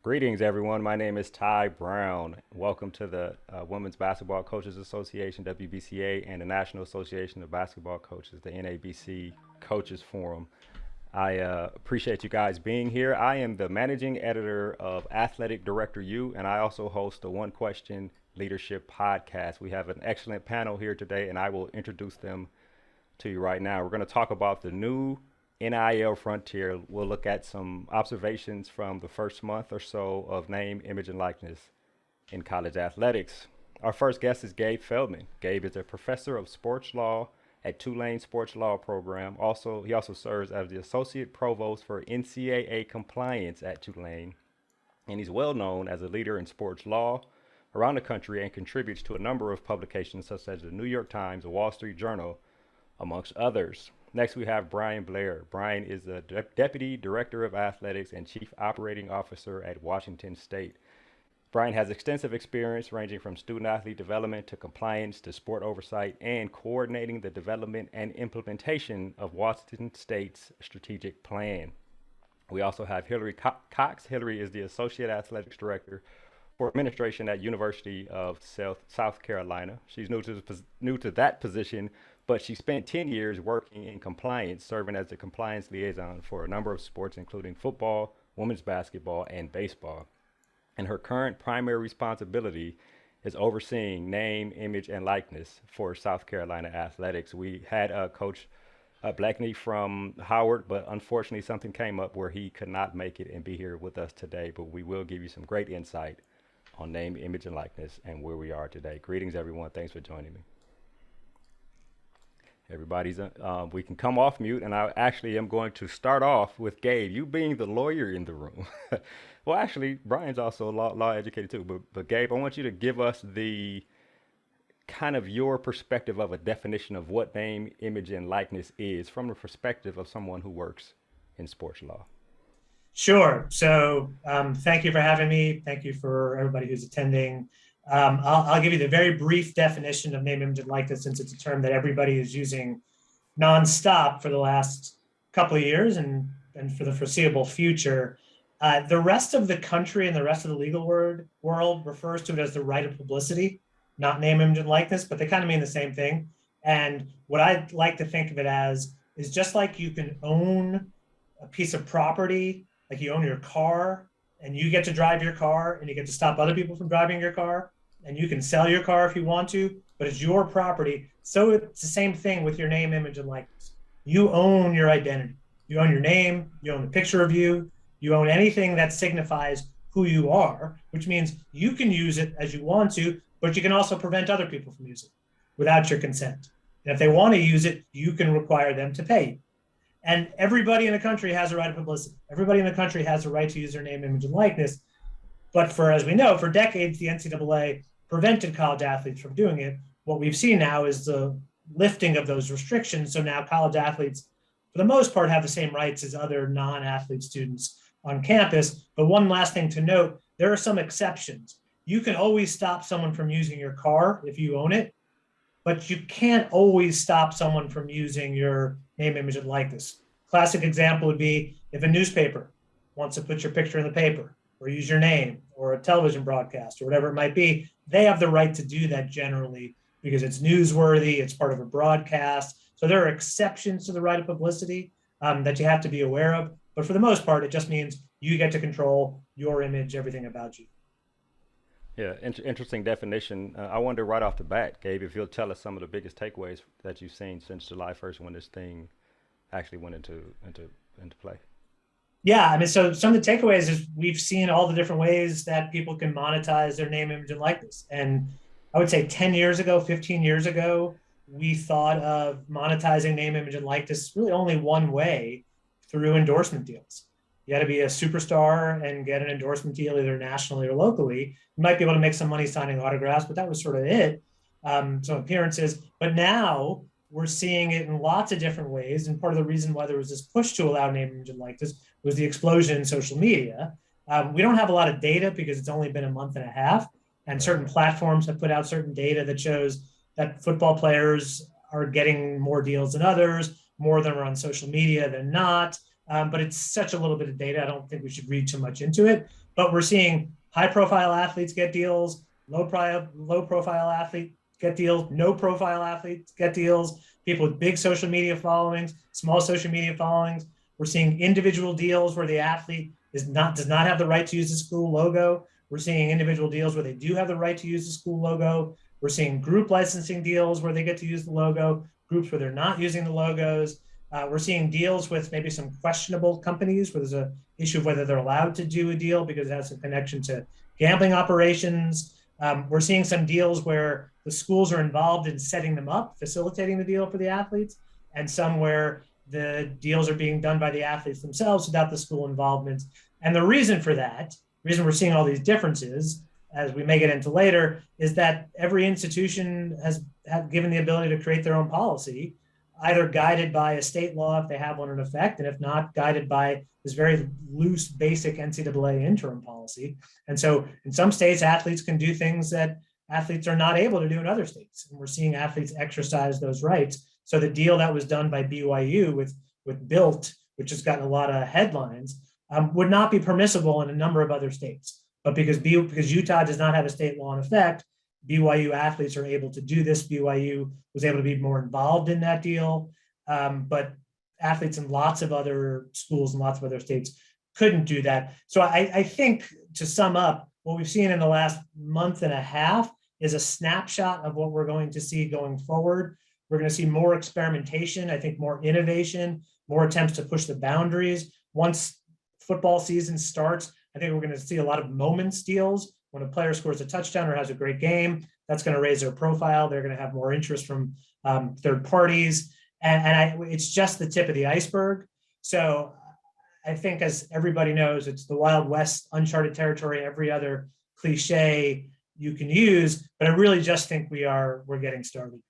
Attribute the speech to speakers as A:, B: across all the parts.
A: Greetings, everyone. My name is Ty Brown. Welcome to the Women's Basketball Coaches Association, WBCA, and the National Association of Basketball Coaches, the NABC Coaches Forum. I appreciate you guys being here. I am the managing editor of Athletic Director U, and I also host the One Question Leadership podcast. We have an excellent panel here today, and I will introduce them to you right now. We're going to talk about the new NIL frontier. We'll look at some observations from the first month or so of name, image, and likeness in college athletics. Our first guest is Gabe Feldman. Gabe is a professor of sports law at Tulane Sports Law Program. He also serves as the associate provost for NCAA compliance at Tulane, and he's well known as a leader in sports law around the country and contributes to a number of publications such as the New York Times, the Wall Street Journal, amongst others. Next, we have Blair. Bryan is the Deputy Director of Athletics and Chief Operating Officer at Washington State. Bryan has extensive experience ranging from student-athlete development to compliance to sport oversight and coordinating the development and implementation of Washington State's strategic plan. We also have Hilary Cox. Hilary is the Associate Athletics Director for Administration at University of South Carolina. She's new to that position, but she spent 10 years working in compliance, serving as the compliance liaison for a number of sports, including football, women's basketball, and baseball. And her current primary responsibility is overseeing name, image, and likeness for South Carolina athletics. We had Coach Blakeney from Howard, but unfortunately something came up where he could not make it and be here with us today, but we will give you some great insight on name, image, and likeness and where we are today. Greetings, everyone. Thanks for joining me. We can come off mute, and I actually am going to start off with Gabe, you being the lawyer in the room. Well, actually, Bryan's also law educated too, but Gabe, I want you to give us the kind of your perspective of a definition of what name, image, and likeness is from the perspective of someone who works in sports law.
B: Sure. So thank you for having me. Thank you for everybody who's attending. I'll give you the very brief definition of name, image, and likeness, since it's a term that everybody is using nonstop for the last couple of years and for the foreseeable future. The rest of the country and the rest of the legal world refers to it as the right of publicity, not name, image, and likeness, but they kind of mean the same thing. And what I like to think of it as is just like you can own a piece of property, like you own your car, and you get to drive your car and you get to stop other people from driving your car, and you can sell your car if you want to, but it's your property. So it's the same thing with your name, image, and likeness. You own your identity. You own your name, you own a picture of you, you own anything that signifies who you are, which means you can use it as you want to, but you can also prevent other people from using it without your consent. And if they want to use it, you can require them to pay you. And everybody in the country has a right of publicity. Everybody in the country has a right to use their name, image, and likeness. But as we know, for decades, the NCAA prevented college athletes from doing it. What we've seen now is the lifting of those restrictions. So now college athletes, for the most part, have the same rights as other non-athlete students on campus. But one last thing to note, there are some exceptions. You can always stop someone from using your car if you own it, but you can't always stop someone from using your name, image, and likeness. Classic example would be if a newspaper wants to put your picture in the paper or use your name, or a television broadcast or whatever it might be, they have the right to do that generally because it's newsworthy, it's part of a broadcast. So there are exceptions to the right of publicity that you have to be aware of. But for the most part, it just means you get to control your image, everything about you.
A: Yeah, interesting definition. I wonder right off the bat, Gabe, if you'll tell us some of the biggest takeaways that you've seen since July 1st when this thing actually went into play.
B: Yeah, I mean, so some of the takeaways is we've seen all the different ways that people can monetize their name, image, and likeness. And I would say 10 years ago, 15 years ago, we thought of monetizing name, image, and likeness really only one way, through endorsement deals. You got to be a superstar and get an endorsement deal either nationally or locally. You might be able to make some money signing autographs, but that was sort of it. Some appearances. But now we're seeing it in lots of different ways. And part of the reason why there was this push to allow name, image, and likeness was the explosion in social media. We don't have a lot of data because it's only been a month and a half. And certain platforms have put out certain data that shows that football players are getting more deals than others, more of them are on social media than not. but it's such a little bit of data. I don't think we should read too much into it. But we're seeing high-profile athletes get deals, low-profile athletes get deals, no-profile athletes get deals, people with big social media followings, small social media followings. We're seeing individual deals where the athlete does not have the right to use the school logo. We're seeing individual deals where they do have the right to use the school logo. We're seeing group licensing deals where they get to use the logo, groups where they're not using the logos. We're seeing deals with maybe some questionable companies where there's an issue of whether they're allowed to do a deal because it has a connection to gambling operations. We're seeing some deals where the schools are involved in setting them up, facilitating the deal for the athletes, and some where the deals are being done by the athletes themselves without the school involvement. And the reason for that, the reason we're seeing all these differences, as we may get into later, is that every institution has given the ability to create their own policy, either guided by a state law if they have one in effect, and if not, guided by this very loose, basic NCAA interim policy. And so in some states, athletes can do things that athletes are not able to do in other states. And we're seeing athletes exercise those rights. So the deal that was done by BYU with Built, which has gotten a lot of headlines, would not be permissible in a number of other states. But because Utah does not have a state law in effect, BYU athletes are able to do this. BYU was able to be more involved in that deal, but athletes in lots of other schools and lots of other states couldn't do that. So I think, to sum up, what we've seen in the last month and a half is a snapshot of what we're going to see going forward. We're going to see more experimentation, I think more innovation, more attempts to push the boundaries. Once football season starts, I think we're going to see a lot of moments deals. When a player scores a touchdown or has a great game, that's going to raise their profile. They're going to have more interest from third parties. It's just the tip of the iceberg. So I think, as everybody knows, it's the Wild West, uncharted territory, every other cliche you can use. But I really just think we're getting started.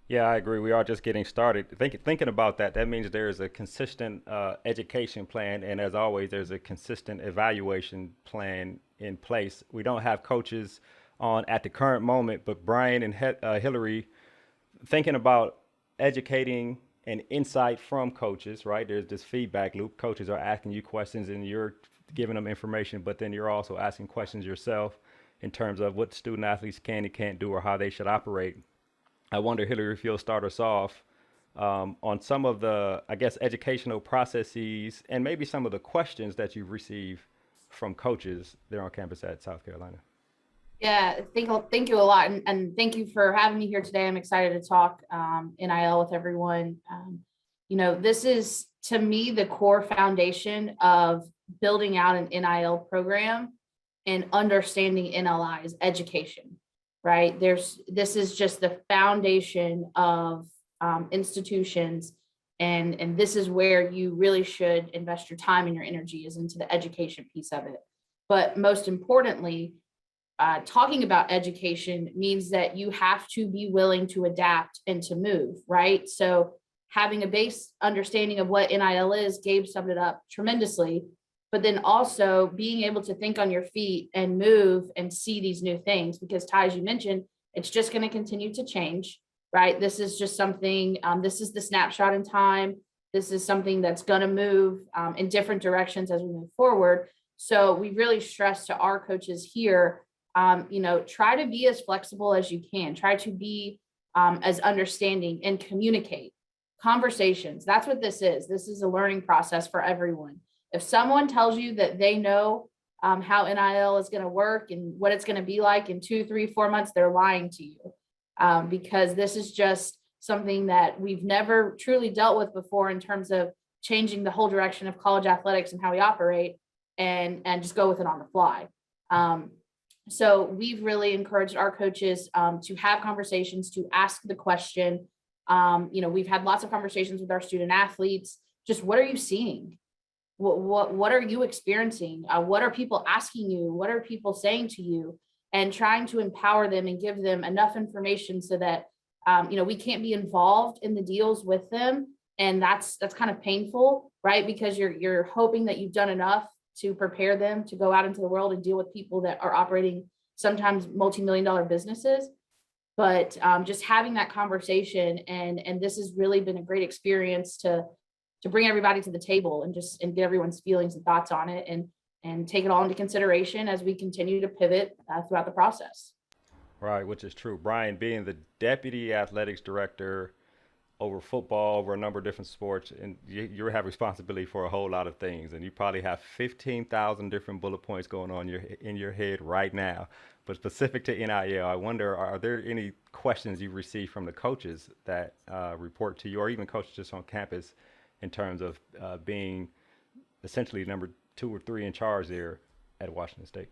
A: Yeah, I agree. We are just getting started. Thinking about that, that means there is a consistent education plan, and as always, there's a consistent evaluation plan in place. We don't have coaches on at the current moment, but Bryan and Hilary, thinking about educating and insight from coaches, right? There's this feedback loop. Coaches are asking you questions, and you're giving them information, but then you're also asking questions yourself in terms of what student athletes can and can't do or how they should operate. I wonder, Hilary, if you'll start us off on some of the, I guess, educational processes and maybe some of the questions that you've received from coaches there on campus at South Carolina.
C: Yeah, thank you a lot. And thank you for having me here today. I'm excited to talk NIL with everyone. This is, to me, the core foundation of building out an NIL program and understanding NLI is education. Right. This is just the foundation of institutions. And this is where you really should invest your time and your energy, is into the education piece of it. But most importantly, talking about education means that you have to be willing to adapt and to move. Right. So having a base understanding of what NIL is, Gabe summed it up tremendously. But then also being able to think on your feet and move and see these new things, because Ty, as you mentioned, it's just going to continue to change, right? This is just something, this is the snapshot in time. This is something that's going to move in different directions as we move forward. So we really stress to our coaches here, try to be as flexible as you can, try to be as understanding and communicate. Conversations, that's what this is. This is a learning process for everyone. If someone tells you that they know how NIL is going to work and what it's going to be like in 2, 3, 4 months, they're lying to you, because this is just something that we've never truly dealt with before in terms of changing the whole direction of college athletics and how we operate, and just go with it on the fly. So we've really encouraged our coaches to have conversations, to ask the question. We've had lots of conversations with our student athletes. Just, what are you seeing? What are you experiencing? What are people asking you? What are people saying to you? And trying to empower them and give them enough information so that, we can't be involved in the deals with them. And that's kind of painful, right? Because you're hoping that you've done enough to prepare them to go out into the world and deal with people that are operating sometimes multi-million-dollar businesses. But just having that conversation, and this has really been a great experience to to bring everybody to the table and get everyone's feelings and thoughts on it and take it all into consideration as we continue to pivot throughout the process.
A: Right, which is true. Bryan, being the deputy athletics director over football, over a number of different sports, and you have responsibility for a whole lot of things, and you probably have 15,000 different bullet points going on in your head right now. But specific to NIL, I wonder, are there any questions you've received from the coaches that report to you, or even coaches just on campus, in terms of being essentially number 2 or 3 in charge there at Washington State?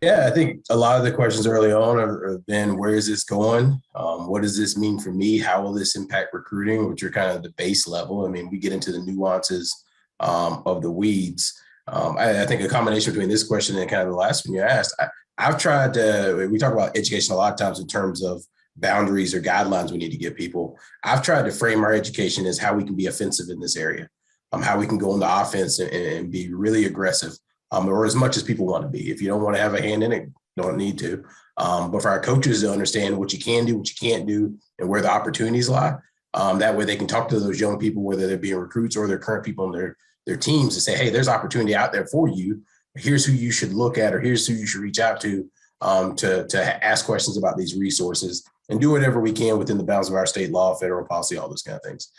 D: Yeah, I think a lot of the questions early on have been, where is this going? What does this mean for me? How will this impact recruiting, which are kind of the base level? I mean, we get into the nuances of the weeds. I think a combination between this question and kind of the last one you asked, I've tried to, we talk about education a lot of times in terms of boundaries or guidelines we need to give people. I've tried to frame our education as how we can be offensive in this area, how we can go into offense and be really aggressive. Or as much as people want to be. If you don't want to have a hand in it, you don't need to. But for our coaches to understand what you can do, what you can't do, and where the opportunities lie, that way they can talk to those young people, whether they're being recruits or their current people on their teams, to say, hey, there's opportunity out there for you. Here's who you should look at, or here's who you should reach out to ask questions about these resources, and do whatever we can within the bounds of our state law, federal policy, all those kind of things.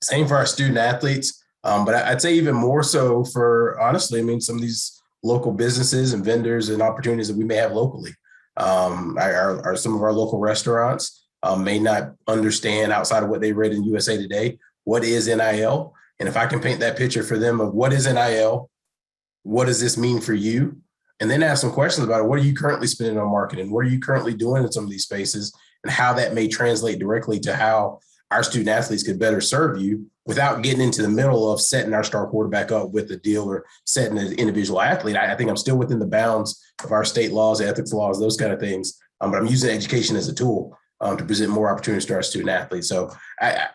D: Same for our student athletes. But I'd say even more so for, honestly, I mean, some of these local businesses and vendors and opportunities that we may have locally. Some of our local restaurants may not understand, outside of what they read in USA Today, what is NIL. And if I can paint that picture for them of what is NIL, what does this mean for you? And then ask some questions about it. What are you currently spending on marketing? What are you currently doing in some of these spaces? And how that may translate directly to how our student athletes could better serve you, without getting into the middle of setting our star quarterback up with a deal or setting an individual athlete. I think I'm still within the bounds of our state laws, ethics laws, those kind of things. But I'm using education as a tool to present more opportunities to our student athletes. So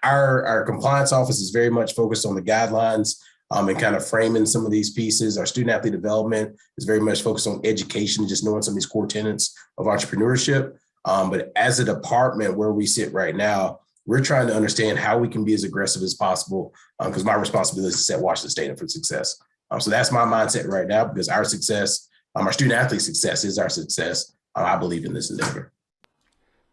D: our compliance office is very much focused on the guidelines and kind of framing some of these pieces. Our student athlete development is very much focused on education, just knowing some of these core tenets of entrepreneurship. But as a department where we sit right now, we're trying to understand how we can be as aggressive as possible, because my responsibility is to set Washington State up for success. So that's my mindset right now, because our success, our student athlete success is our success. I believe in this endeavor.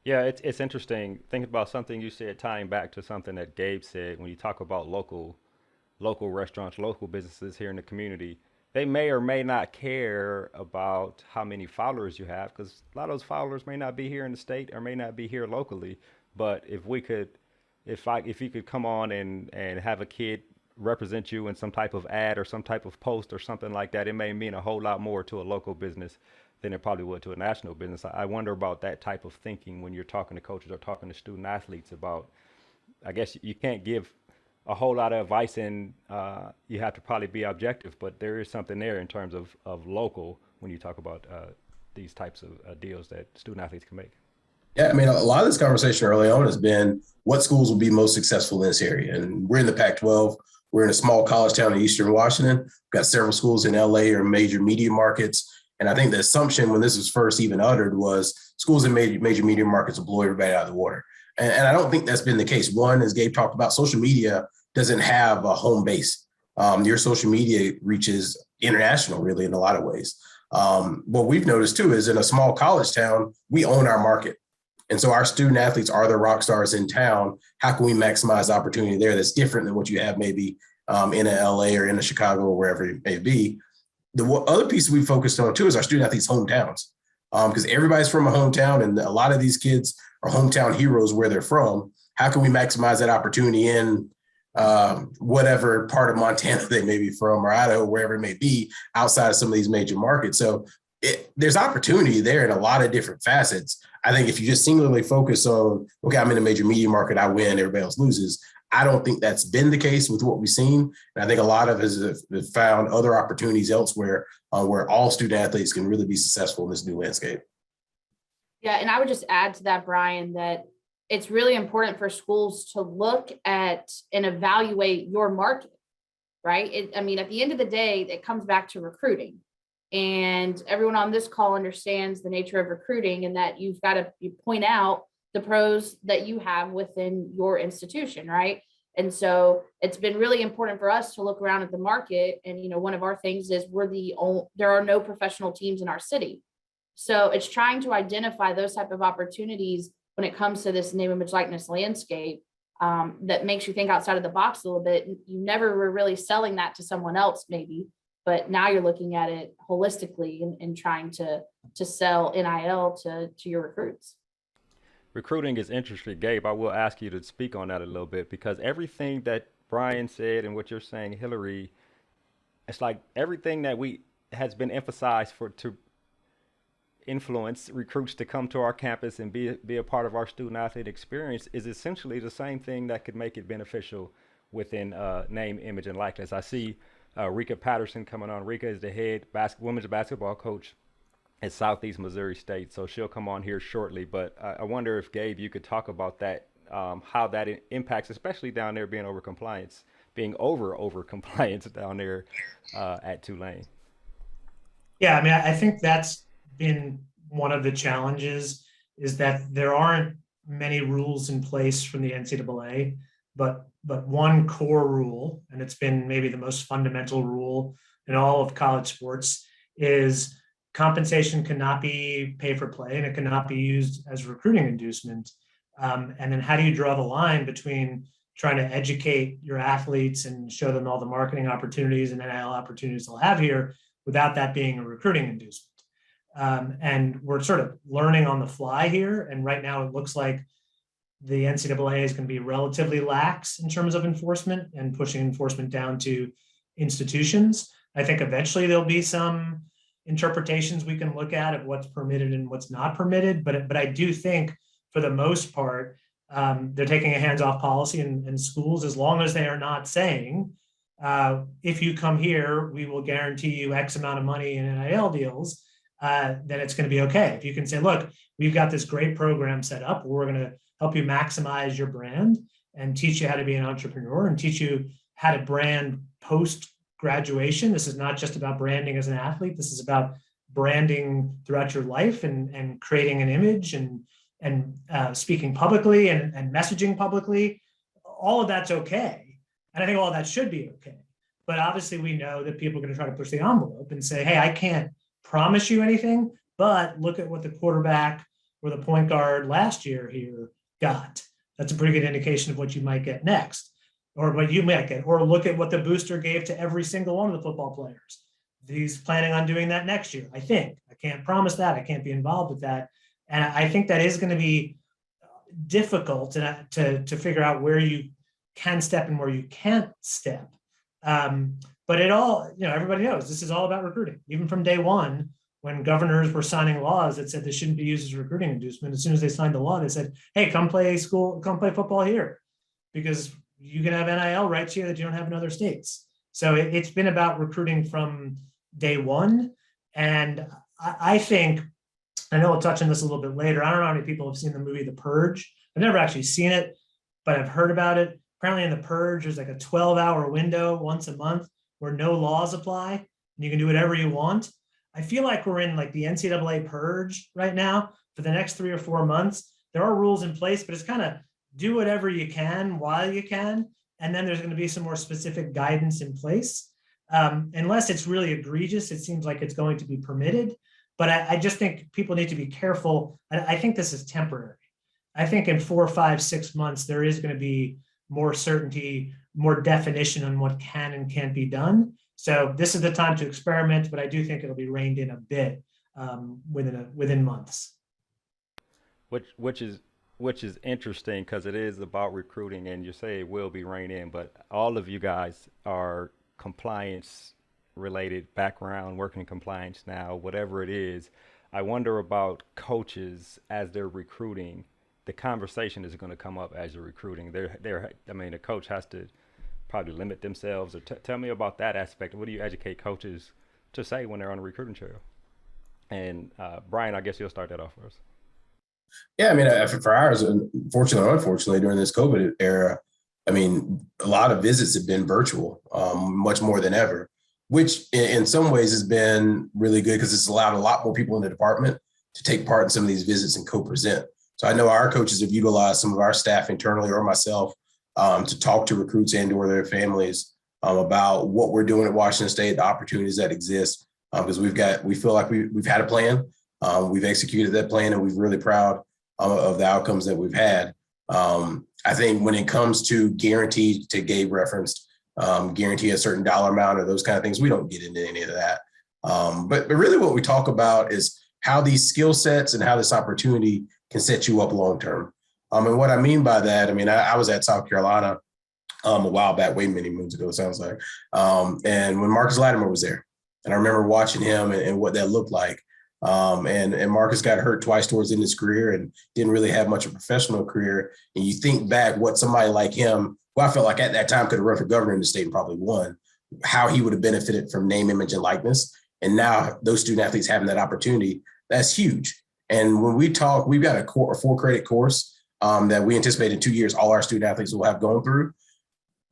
A: Yeah, it's interesting thinking about something you said, tying back to something that Gabe said. When you talk about local restaurants, local businesses here in the community, they may or may not care about how many followers you have, because a lot of those followers may not be here in the state or may not be here locally. But if you could come on and have a kid represent you in some type of ad or some type of post or something like that, it may mean a whole lot more to a local business than it probably would to a national business. I wonder about that type of thinking when you're talking to coaches or talking to student athletes about, I guess you can't give a whole lot of advice, and you have to probably be objective, but there is something there in terms of local when you talk about these types of deals that student athletes can make.
D: Yeah, I mean, a lot of this conversation early on has been what schools will be most successful in this area. And we're in the Pac-12. We're in a small college town in Eastern Washington. We've got several schools in LA or major media markets. And I think the assumption when this was first even uttered was schools in major media markets will blow everybody out of the water. And I don't think that's been the case. One, as Gabe talked about, social media doesn't have a home base. Your social media reaches international, really, in a lot of ways. What we've noticed, too, is in a small college town, we own our market. And so our student athletes are the rock stars in town. How can we maximize opportunity there that's different than what you have maybe in a LA or in a Chicago or wherever it may be? The other piece we focused on too is our student athletes' hometowns, because everybody's from a hometown, and a lot of these kids are hometown heroes where they're from. How can we maximize that opportunity in whatever part of Montana they may be from, or Idaho, wherever it may be, outside of some of these major markets? So there's opportunity there in a lot of different facets. I think if you just singularly focus on, okay, I'm in a major media market, I win, everybody else loses. I don't think that's been the case with what we've seen. And I think a lot of us have found other opportunities elsewhere where all student athletes can really be successful in this new landscape.
C: Yeah, and I would just add to that, Bryan, that it's really important for schools to look at and evaluate your market, right? I mean, at the end of the day, it comes back to recruiting. And everyone on this call understands the nature of recruiting, and that you point out the pros that you have within your institution, right? And so it's been really important for us to look around at the market. And, one of our things is there are no professional teams in our city. So it's trying to identify those type of opportunities when it comes to this name, image, likeness landscape that makes you think outside of the box a little bit. You never were really selling that to someone else, maybe, but now you're looking at it holistically and trying to sell NIL to your recruits.
A: Recruiting is interesting. Gabe, I will ask you to speak on that a little bit, because everything that Bryan said and what you're saying, Hilary, it's like everything that has been emphasized to influence recruits to come to our campus and be a part of our student athlete experience is essentially the same thing that could make it beneficial within name, image, and likeness. I see Rika Patterson coming on. Rika is the head women's basketball coach at Southeast Missouri State, so she'll come on here shortly. But I wonder if, Gabe, you could talk about that, how that impacts, especially down there being over compliance down there at Tulane.
B: Yeah, I mean, I think that's been one of the challenges, is that there aren't many rules in place from the NCAA, but one core rule, and it's been maybe the most fundamental rule in all of college sports, is compensation cannot be pay for play, and it cannot be used as recruiting inducement. And then how do you draw the line between trying to educate your athletes and show them all the marketing opportunities and NIL opportunities they'll have here without that being a recruiting inducement? And we're sort of learning on the fly here. And right now it looks like the NCAA is going to be relatively lax in terms of enforcement and pushing enforcement down to institutions. I think eventually there'll be some interpretations we can look at of what's permitted and what's not permitted. But I do think for the most part, they're taking a hands-off policy in schools, as long as they are not saying, if you come here, we will guarantee you X amount of money in NIL deals. Then it's going to be okay. If you can say, look, we've got this great program set up, we're going to help you maximize your brand and teach you how to be an entrepreneur and teach you how to brand post-graduation. This is not just about branding as an athlete. This is about branding throughout your life and creating an image and speaking publicly and messaging publicly. All of that's okay. And I think all of that should be okay. But obviously we know that people are going to try to push the envelope and say, hey, I can't promise you anything, but look at what the quarterback or the point guard last year here got. That's a pretty good indication of what you might get next, or what you might get, or look at what the booster gave to every single one of the football players. He's planning on doing that next year, I think. I can't promise that. I can't be involved with that. And I think that is going to be difficult to figure out where you can step and where you can't step. But it all, everybody knows this is all about recruiting. Even from day one, when governors were signing laws that said this shouldn't be used as recruiting inducement, as soon as they signed the law, they said, hey, come play football here, because you can have NIL rights here that you don't have in other states. So it's been about recruiting from day one. And I think, I know we'll touch on this a little bit later. I don't know how many people have seen the movie The Purge. I've never actually seen it, but I've heard about it. Apparently in The Purge, there's like a 12-hour window once a month where no laws apply and you can do whatever you want. I feel like we're in like the NCAA purge right now for the next 3 or 4 months. There are rules in place, but it's kind of do whatever you can while you can. And then there's going to be some more specific guidance in place. Unless it's really egregious, it seems like it's going to be permitted. But I just think people need to be careful. I think this is temporary. I think in 4, 5, 6 months, there is going to be more certainty, more definition on what can and can't be done. So this is the time to experiment, but I do think it'll be reined in a bit within months.
A: Which is interesting, because it is about recruiting, and you say it will be reined in, but all of you guys are compliance related background, working in compliance now, whatever it is. I wonder about coaches as they're recruiting. The conversation is going to come up as you're recruiting. The coach has to probably limit themselves. Or tell me about that aspect. What do you educate coaches to say when they're on a recruiting trail? And Bryan, I guess you'll start that off for us.
D: Yeah, I mean, for ours, unfortunately or unfortunately, during this COVID era, I mean, a lot of visits have been virtual, much more than ever, which in some ways has been really good because it's allowed a lot more people in the department to take part in some of these visits and co-present. So I know our coaches have utilized some of our staff internally or myself to talk to recruits and or their families about what we're doing at Washington State, the opportunities that exist, because we feel like we've had a plan, we've executed that plan, and we're really proud of the outcomes that we've had. I think when it comes to guaranteed, to Gabe referenced, guarantee a certain dollar amount or those kind of things, we don't get into any of that. But really what we talk about is how these skill sets and how this opportunity can set you up long term. And what I mean by that, I was at South Carolina a while back, way many moons ago, it sounds like. And when Marcus Latimer was there, and I remember watching him and what that looked like. And Marcus got hurt twice towards the end of his career and didn't really have much of a professional career. And you think back what somebody like him, who I felt like at that time could have run for governor in the state and probably won, how he would have benefited from name, image, and likeness. And now those student athletes having that opportunity, that's huge. And when we talk, we've got a 4-credit course that we anticipate in 2 years all our student athletes will have gone through.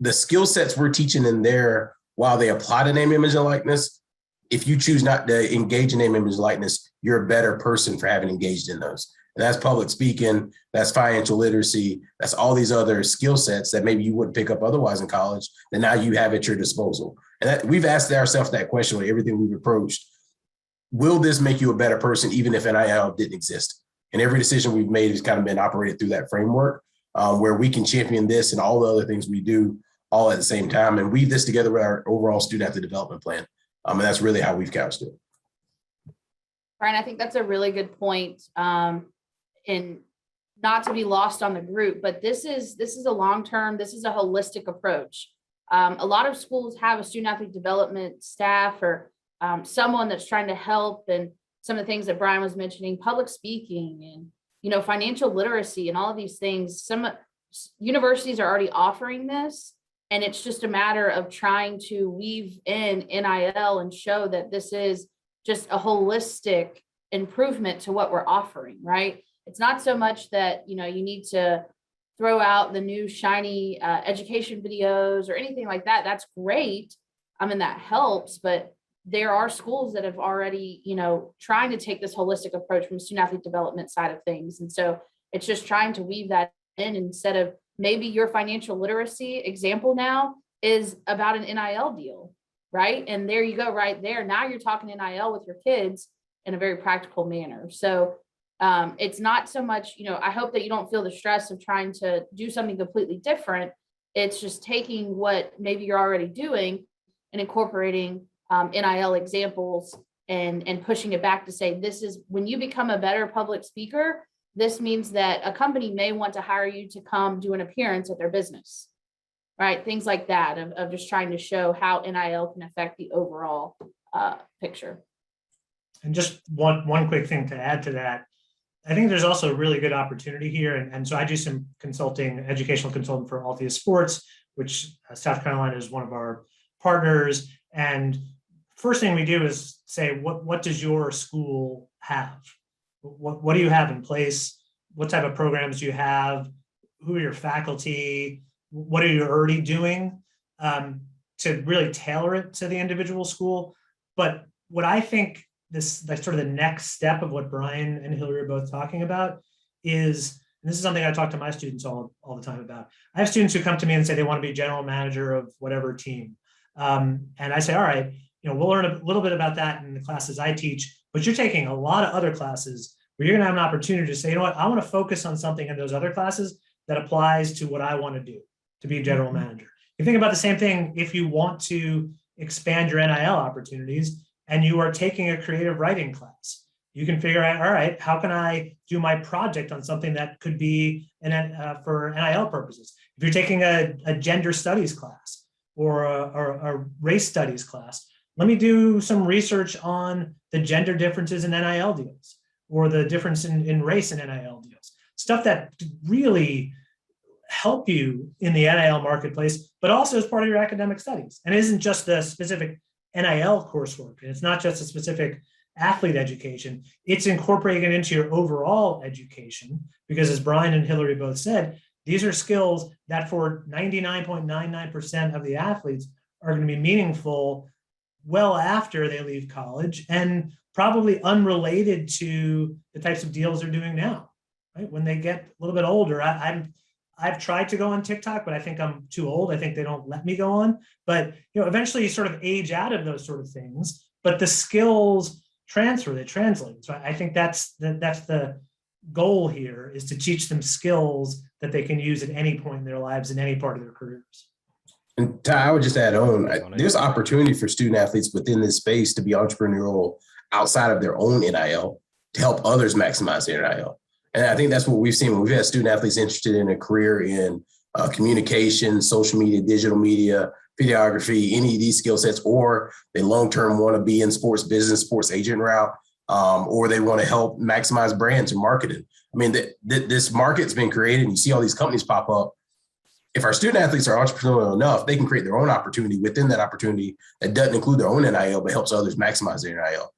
D: The skill sets we're teaching in there, while they apply to name, image, and likeness, if you choose not to engage in name, image, and likeness, you're a better person for having engaged in those. And that's public speaking, that's financial literacy, that's all these other skill sets that maybe you wouldn't pick up otherwise in college that now you have at your disposal. And we've asked ourselves that question with everything we've approached. Will this make you a better person even if NIL didn't exist? And every decision we've made has kind of been operated through that framework where we can champion this and all the other things we do all at the same time and weave this together with our overall student athlete development plan. And that's really how we've couched it.
C: Bryan, I think that's a really good point. And not to be lost on the group, but this is a long-term, this is a holistic approach. A lot of schools have a student athlete development staff or someone that's trying to help, and some of the things that Bryan was mentioning, public speaking and, financial literacy and all of these things. Some universities are already offering this, and it's just a matter of trying to weave in NIL and show that this is just a holistic improvement to what we're offering, right? It's not so much that, you need to throw out the new shiny education videos or anything like that. That's great. That helps, but there are schools that have already, trying to take this holistic approach from student athlete development side of things. And so it's just trying to weave that in instead of maybe your financial literacy example now is about an NIL deal, right? And there you go right there. Now you're talking NIL with your kids in a very practical manner. So it's not so much, I hope that you don't feel the stress of trying to do something completely different. It's just taking what maybe you're already doing and incorporating NIL examples and pushing it back to say, this is when you become a better public speaker, this means that a company may want to hire you to come do an appearance at their business, right? Things like that of just trying to show how NIL can affect the overall picture.
B: And just one quick thing to add to that. I think there's also a really good opportunity here. And so I do some consulting, educational consulting for Althea Sports, which South Carolina is one of our partners. And first thing we do is say, what does your school have? What do you have in place? What type of programs do you have? Who are your faculty? What are you already doing to really tailor it to the individual school? But what I think that's sort of the next step of what Bryan and Hilary are both talking about is, and this is something I talk to my students all the time about. I have students who come to me and say they want to be general manager of whatever team. And I say, all right, we'll learn a little bit about that in the classes I teach, but you're taking a lot of other classes where you're going to have an opportunity to say, you know what, I want to focus on something in those other classes that applies to what I want to do, to be a general manager. You think about the same thing if you want to expand your NIL opportunities and you are taking a creative writing class. You can figure out, all right, how can I do my project on something that could be for NIL purposes? If you're taking a gender studies class or a race studies class, let me do some research on the gender differences in NIL deals or the difference in race in NIL deals. Stuff that really help you in the NIL marketplace, but also as part of your academic studies. And it isn't just the specific NIL coursework. And it's not just a specific athlete education. It's incorporating it into your overall education, because as Bryan and Hilary both said, these are skills that for 99.99% of the athletes are going to be meaningful well after they leave college and probably unrelated to the types of deals they're doing now, right? When they get a little bit older, I've tried to go on TikTok, but I think I'm too old. I think they don't let me go on. But eventually you sort of age out of those sort of things. But the skills transfer, they translate. So I think that's the goal here, is to teach them skills that they can use at any point in their lives, in any part of their careers.
D: And Ty, I would just add on, there's opportunity for student athletes within this space to be entrepreneurial outside of their own NIL to help others maximize their NIL. And I think that's what we've seen when we've had student athletes interested in a career in communication, social media, digital media, videography, any of these skill sets, or they long-term want to be in sports business, sports agent route, or they want to help maximize brands and marketing. I mean, this market's been created, and you see all these companies pop up. If our student athletes are entrepreneurial enough, they can create their own opportunity within that opportunity that doesn't include their own NIL, but helps others maximize their NIL.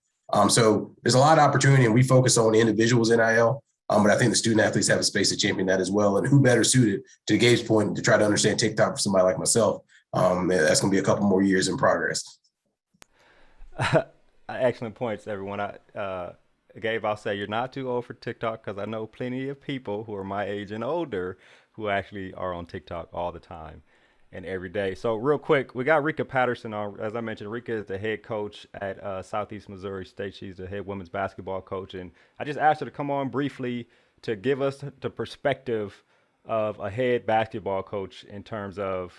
D: So there's a lot of opportunity, and we focus on individuals' NIL, but I think the student athletes have a space to champion that as well. And who better suited, to Gabe's point, to try to understand TikTok for somebody like myself? That's going to be a couple more years in progress.
A: Excellent points, everyone. Gabe, I'll say you're not too old for TikTok, because I know plenty of people who are my age and older who actually are on TikTok all the time and every day. So real quick, we got Rika Patterson on. As I mentioned, Rika is the head coach at Southeast Missouri State. She's the head women's basketball coach. And I just asked her to come on briefly to give us the perspective of a head basketball coach in terms of,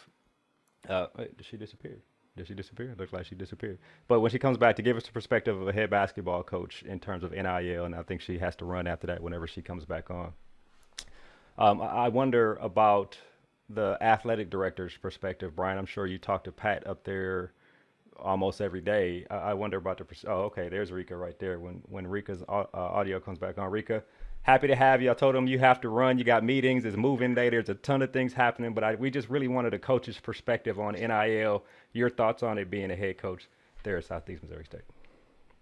A: did she disappear? Did she disappear? It looks like she disappeared. But when she comes back, to give us the perspective of a head basketball coach in terms of NIL, and I think she has to run after that whenever she comes back on. I wonder about the athletic director's perspective. Bryan, I'm sure you talk to Pat up there almost every day. I wonder about okay, there's Rika right there. When Rika's audio comes back on. Rika, happy to have you. I told him you have to run. You got meetings. It's moving day. There's a ton of things happening, but we just really wanted a coach's perspective on NIL. Your thoughts on it being a head coach there at Southeast Missouri State.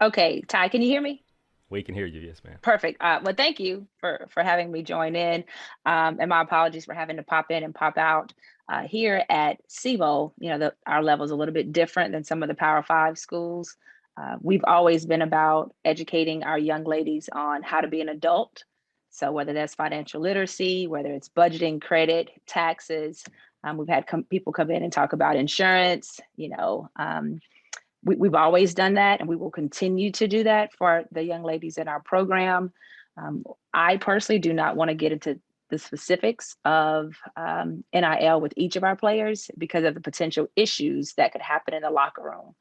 E: Okay, Ty, can you hear me?
A: We can hear you. Yes, ma'am.
E: Perfect. Well, thank you for having me join in. And my apologies for having to pop in and pop out. Here at SIBO, our level is a little bit different than some of the Power 5 schools. We've always been about educating our young ladies on how to be an adult. So whether that's financial literacy, whether it's budgeting, credit, taxes, we've had people come in and talk about insurance, We've always done that, and we will continue to do that for the young ladies in our program. I personally do not want to get into the specifics of NIL with each of our players because of the potential issues that could happen in the locker room.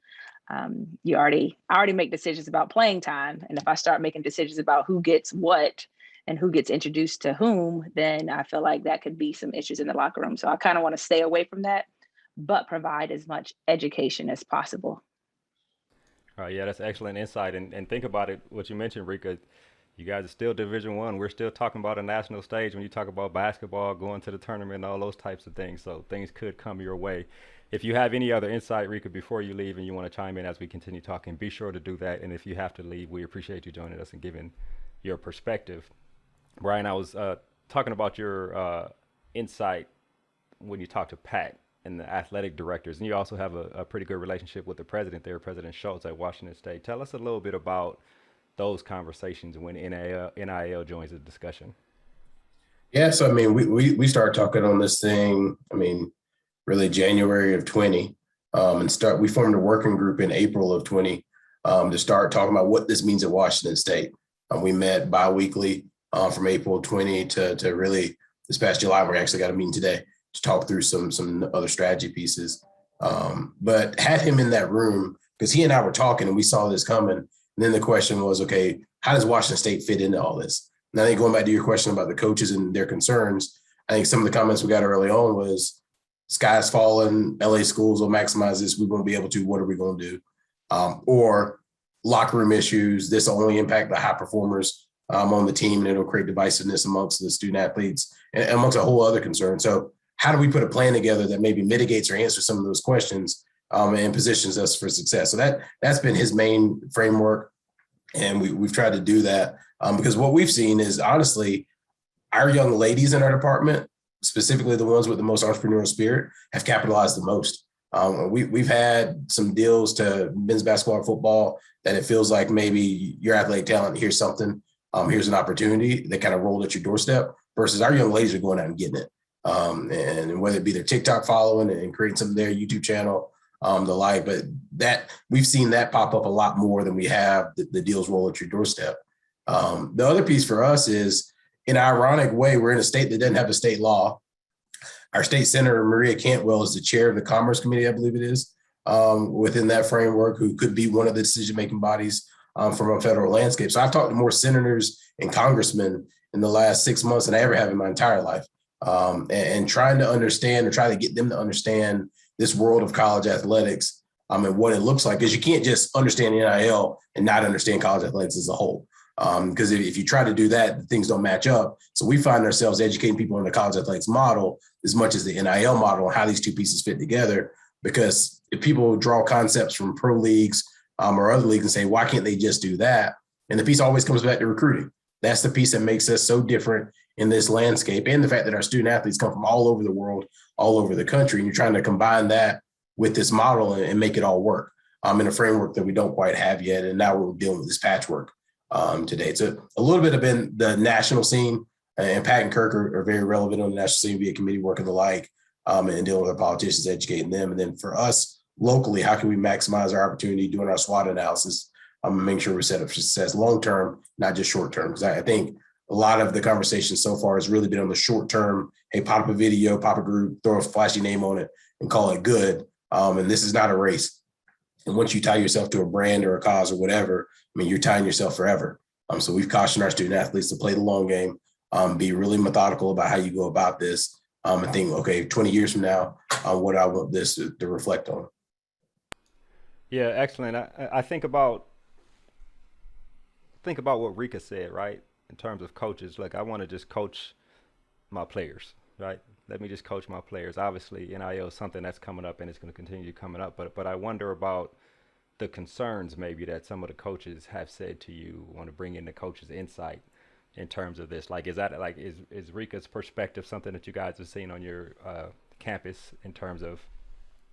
E: I already make decisions about playing time, and if I start making decisions about who gets what and who gets introduced to whom, then I feel like that could be some issues in the locker room. So I kind of want to stay away from that, but provide as much education as possible.
A: All right, yeah, that's excellent insight. And think about it, what you mentioned, Rika, you guys are still Division I. We're still talking about a national stage when you talk about basketball, going to the tournament, and all those types of things. So things could come your way. If you have any other insight, Rika, before you leave and you want to chime in as we continue talking, be sure to do that. And if you have to leave, we appreciate you joining us and giving your perspective. Bryan, I was talking about your insight when you talked to Pat and the athletic directors, and you also have a pretty good relationship with the president there, President Schultz at Washington State. Tell us a little bit about those conversations when NIL joins the discussion.
D: Yeah, so I mean, we started talking on this thing, really January of 20, we formed a working group in April of 20 to start talking about what this means at Washington State. We met bi-weekly from April 20 to really this past July. We actually got a meeting today to talk through some other strategy pieces, but had him in that room because he and I were talking and we saw this coming. And then the question was, okay, how does Washington State fit into all this? And I think going back to your question about the coaches and their concerns, I think some of the comments we got early on was sky's falling, LA schools will maximize this. We won't be able to, what are we going to do? Or locker room issues, this will only impact the high performers on the team and it'll create divisiveness amongst the student athletes and amongst a whole other concern. So how do we put a plan together that maybe mitigates or answers some of those questions and positions us for success? So that's been his main framework. And we've tried to do that because what we've seen is honestly, our young ladies in our department, specifically the ones with the most entrepreneurial spirit, have capitalized the most. We've had some deals to men's basketball and football that it feels like maybe your athletic talent, here's something, here's an opportunity that kind of rolled at your doorstep versus our young ladies are going out and getting it. and whether it be their TikTok following and creating some of their YouTube channel, the like, but that we've seen that pop up a lot more than we have the deals roll at your doorstep. The other piece for us is, in an ironic way, we're in a state that doesn't have a state law. Our state senator, Maria Cantwell, is the chair of the Commerce Committee, I believe it is, within that framework, who could be one of the decision-making bodies from a federal landscape. So I've talked to more senators and congressmen in the last 6 months than I ever have in my entire life, and trying to understand or try to get them to understand this world of college athletics and what it looks like, because you can't just understand NIL and not understand college athletics as a whole. Because if you try to do that, things don't match up. So we find ourselves educating people on the college athletics model as much as the NIL model, and how these two pieces fit together. Because if people draw concepts from pro leagues or other leagues and say, why can't they just do that? And the piece always comes back to recruiting. That's the piece that makes us so different in this landscape, and the fact that our student athletes come from all over the world, all over the country. And you're trying to combine that with this model and make it all work in a framework that we don't quite have yet. And now we're dealing with this patchwork today. So a little bit have been the national scene, and Pat and Kirk are very relevant on the national scene via committee work and the like, and dealing with our politicians, educating them. And then for us locally, how can we maximize our opportunity doing our SWOT analysis, making sure we're set up for success long-term, not just short-term? Because I think a lot of the conversation so far has really been on the short-term. Hey, pop up a video, pop a group, throw a flashy name on it and call it good. And this is not a race. And once you tie yourself to a brand or a cause or whatever, I mean, you're tying yourself forever. So we've cautioned our student athletes to play the long game, be really methodical about how you go about this, and think, okay, 20 years from now, what I want this to reflect on.
A: Yeah, excellent. I think about what Rika said, right? In terms of coaches, like, I want to just coach my players, right? Let me just coach my players. Obviously, NIL is something that's coming up and it's going to continue coming up, but I wonder about the concerns maybe that some of the coaches have said to you. Want to bring in the coaches' insight in terms of this. Like, is that like, is Rika's perspective something that you guys have seen on your campus in terms of,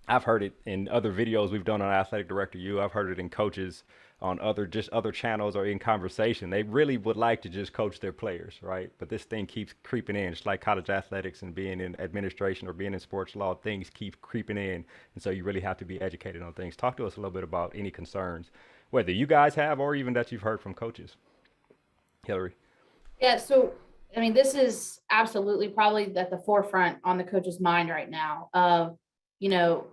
A: I've heard it in other videos we've done on Athletic DirectorU. I've heard it in coaches on other channels or in conversation. They really would like to just coach their players, right? But this thing keeps creeping in. It's like college athletics and being in administration or being in sports law. Things keep creeping in, and so you really have to be educated on things. Talk to us a little bit about any concerns, whether you guys have or even that you've heard from coaches. Hilary.
C: Yeah, so I mean, this is absolutely probably at the forefront on the coach's mind right now.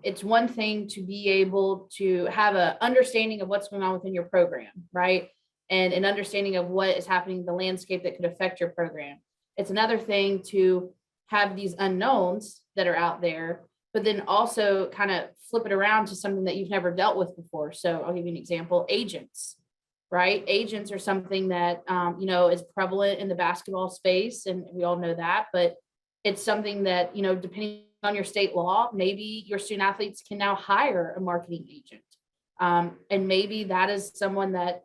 C: It's one thing to be able to have an understanding of what's going on within your program, right? And an understanding of what is happening in the landscape that could affect your program. It's another thing to have these unknowns that are out there, but then also kind of flip it around to something that you've never dealt with before. So I'll give you an example: agents, right? Agents are something that, is prevalent in the basketball space, and we all know that, but it's something that, depending on your state law, maybe your student athletes can now hire a marketing agent. And maybe that is someone that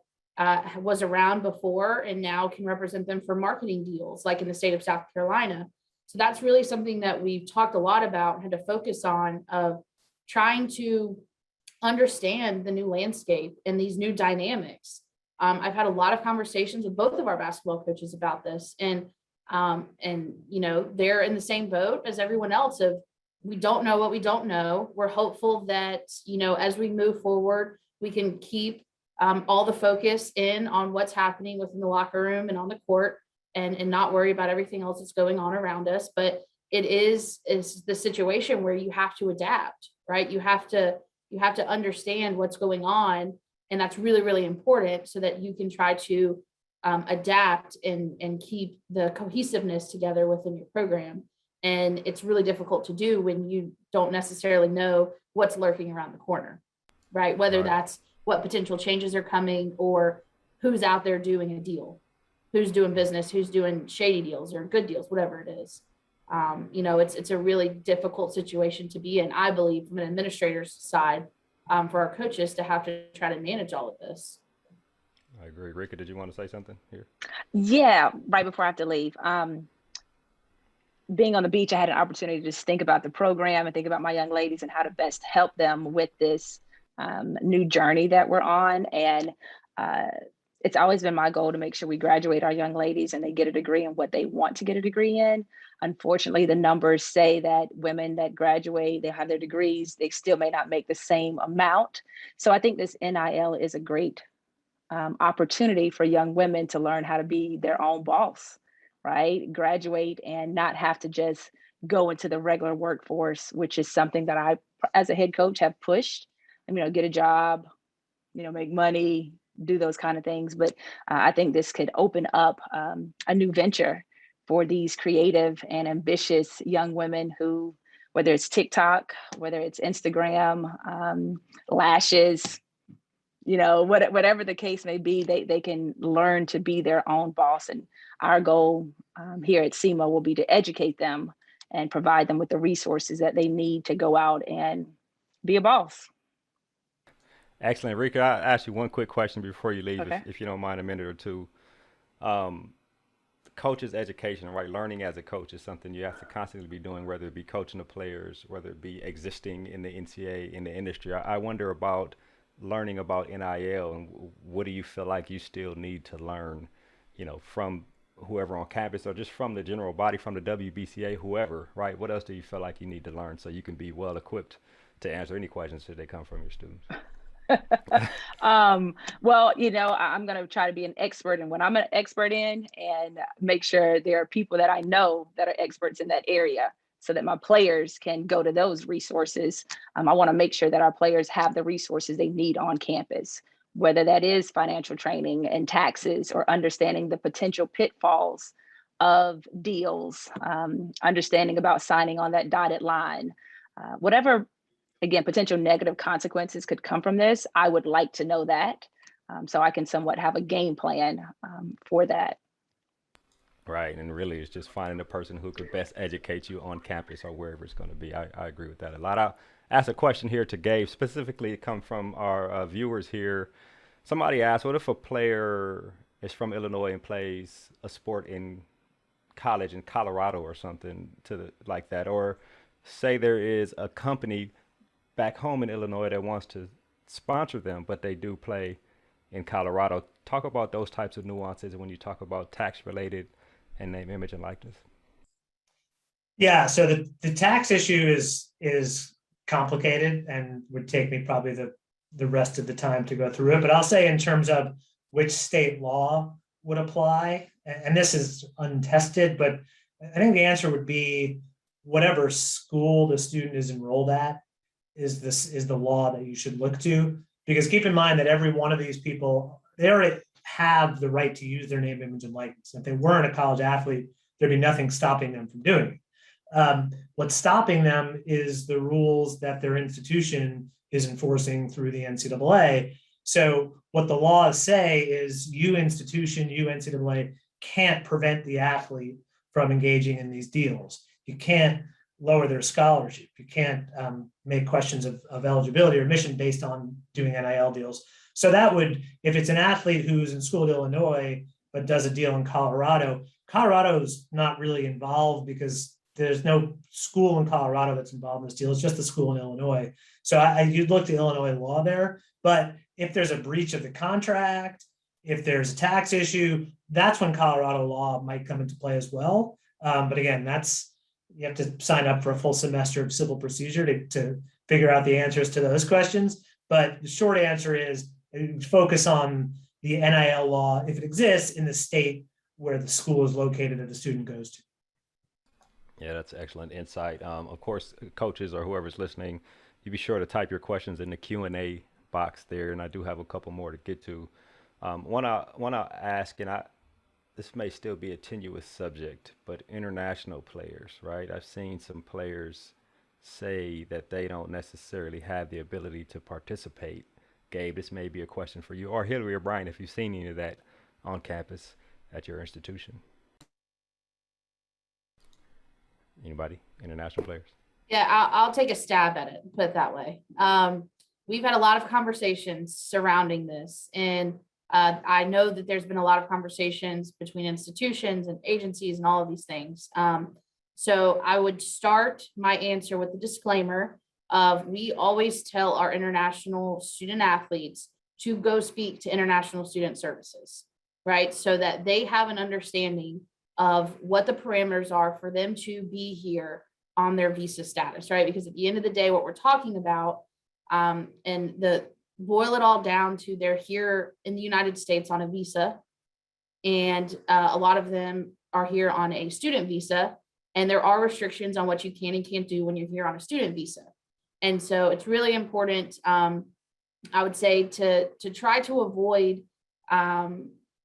C: was around before and now can represent them for marketing deals, like in the state of South Carolina. So that's really something that we've talked a lot about and had to focus on, of trying to understand the new landscape and these new dynamics. I've had a lot of conversations with both of our basketball coaches about this, and they're in the same boat as everyone else of, we don't know what we don't know. We're hopeful that, as we move forward, we can keep all the focus in on what's happening within the locker room and on the court, and not worry about everything else that's going on around us. But it is the situation where you have to adapt, right? You have to understand what's going on. And that's really, really important, so that you can try to adapt and keep the cohesiveness together within your program. And it's really difficult to do when you don't necessarily know what's lurking around the corner, right? Whether that's what potential changes are coming, or who's out there doing a deal, who's doing business, who's doing shady deals or good deals, whatever it is. It's a really difficult situation to be in, I believe, from an administrator's side, for our coaches to have to try to manage all of this.
A: I agree. Rika, did you want to say something here?
E: Yeah, right before I have to leave. Being on the beach, I had an opportunity to just think about the program and think about my young ladies and how to best help them with this new journey that we're on. And it's always been my goal to make sure we graduate our young ladies and they get a degree in what they want to get a degree in. Unfortunately, the numbers say that women that graduate, they have their degrees, they still may not make the same amount. So I think this NIL is a great opportunity for young women to learn how to be their own boss, right? Graduate and not have to just go into the regular workforce, which is something that I, as a head coach, have pushed. Get a job, make money, do those kind of things. But I think this could open up a new venture for these creative and ambitious young women who, whether it's TikTok, whether it's Instagram, lashes, whatever the case may be, they can learn to be their own boss. And our goal here at SEMA will be to educate them and provide them with the resources that they need to go out and be a boss.
A: Excellent. Rika, I'll ask you one quick question before you leave,
E: Okay.
A: if you don't mind, a minute or two. Coach's education, right? Learning as a coach is something you have to constantly be doing, whether it be coaching the players, whether it be existing in the NCAA, in the industry. I wonder about learning about NIL, and what do you feel like you still need to learn, from whoever on campus or just from the general body, from the WBCA, whoever, right? What else do you feel like you need to learn so you can be well equipped to answer any questions should they come from your students?
E: Well, I'm going to try to be an expert in what I'm an expert in and make sure there are people that I know that are experts in that area so that my players can go to those resources. I want to make sure that our players have the resources they need on campus, whether that is financial training and taxes or understanding the potential pitfalls of deals, understanding about signing on that dotted line, whatever. Again, potential negative consequences could come from this. I would like to know that so I can somewhat have a game plan for that.
A: Right, and really it's just finding the person who could best educate you on campus or wherever it's going to be. I agree with that a lot. I'll ask a question here to Gabe, specifically come from our viewers here. Somebody asked, what if a player is from Illinois and plays a sport in college in Colorado or something like that? Or say there is a company back home in Illinois that wants to sponsor them, but they do play in Colorado. Talk about those types of nuances when you talk about tax related and name, image, and likeness.
B: Yeah, so the tax issue is complicated and would take me probably the rest of the time to go through it. But I'll say in terms of which state law would apply, and this is untested, but I think the answer would be whatever school the student is enrolled at is the law that you should look to, because keep in mind that every one of these people, they already have the right to use their name, image, and likeness. If they weren't a college athlete, there'd be nothing stopping them from doing it. What's stopping them is the rules that their institution is enforcing through the NCAA. So what the laws say is you institution, you NCAA can't prevent the athlete from engaging in these deals. You can't lower their scholarship. You can't make questions of eligibility or admission based on doing NIL deals. So that would, if it's an athlete who's in school in Illinois, but does a deal in Colorado, Colorado's not really involved because there's no school in Colorado that's involved in this deal. It's just the school in Illinois. So you'd look to Illinois law there. But if there's a breach of the contract, if there's a tax issue, that's when Colorado law might come into play as well. But again, you have to sign up for a full semester of civil procedure to figure out the answers to those questions. But the short answer is focus on the NIL law if it exists in the state where the school is located that the student goes to.
A: Yeah, that's excellent insight. Of course, coaches or whoever's listening, you be sure to type your questions in the Q&A box there, and I do have a couple more to get to. One I'll ask, and this may still be a tenuous subject, but international players, right? I've seen some players say that they don't necessarily have the ability to participate. Gabe, this may be a question for you, or Hilary or Bryan, if you've seen any of that on campus at your institution. Anybody? International players?
C: Yeah, I'll take a stab at it, put it that way. We've had a lot of conversations surrounding this, and I know that there's been a lot of conversations between institutions and agencies and all of these things. So I would start my answer with the disclaimer of we always tell our international student athletes to go speak to international student services, right? So that they have an understanding of what the parameters are for them to be here on their visa status, right? Because at the end of the day, what we're talking about, and the boil it all down to, they're here in the United States on a visa, and a lot of them are here on a student visa, and there are restrictions on what you can and can't do when you're here on a student visa. And so it's really important, I would say, to try to avoid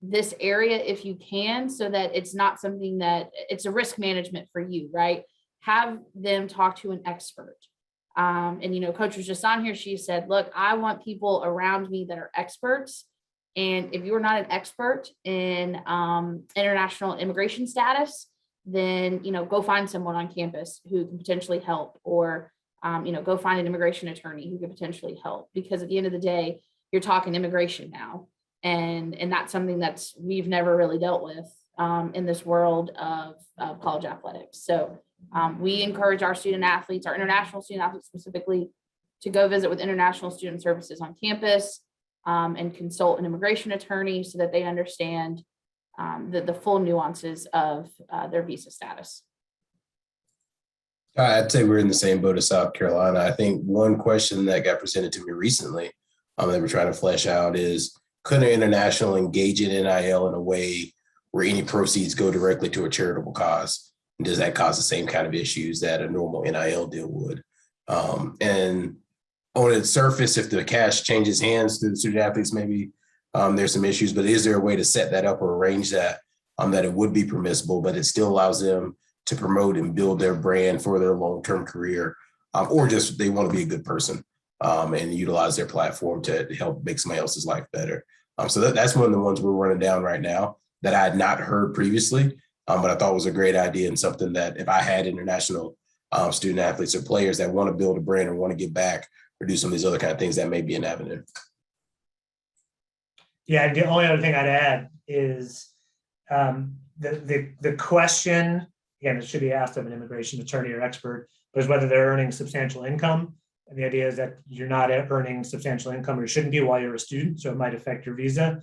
C: this area if you can, so that it's not something that it's a risk management for you, right? Have them talk to an expert. And, you know, Coach was just on here. She said, look, I want people around me that are experts. And if you're not an expert in international immigration status, then, you know, go find someone on campus who can potentially help, or, you know, go find an immigration attorney who could potentially help, because at the end of the day, you're talking immigration now. And that's something that's we've never really dealt with in this world of college athletics. So we encourage our student athletes, our international student athletes specifically, to go visit with international student services on campus and consult an immigration attorney so that they understand the full nuances of their visa status.
D: I'd say we're in the same boat as South Carolina. I think one question that got presented to me recently that we're trying to flesh out is, could an international engage in NIL in a way where any proceeds go directly to a charitable cause? And does that cause the same kind of issues that a normal NIL deal would? And on its surface, if the cash changes hands to the student athletes, maybe there's some issues, but is there a way to set that up or arrange that, that it would be permissible, but it still allows them to promote and build their brand for their long-term career, or just they want to be a good person and utilize their platform to help make somebody else's life better. So that's one of the ones we're running down right now that I had not heard previously, but I thought was a great idea, and something that if I had international student athletes or players that want to build a brand or want to get back or do some of these other kind of things, that may be an avenue.
B: Yeah, the only other thing I'd add is the question, again, it should be asked of an immigration attorney or expert, but is whether they're earning substantial income. And the idea is that you're not earning substantial income, or you shouldn't be while you're a student, so it might affect your visa.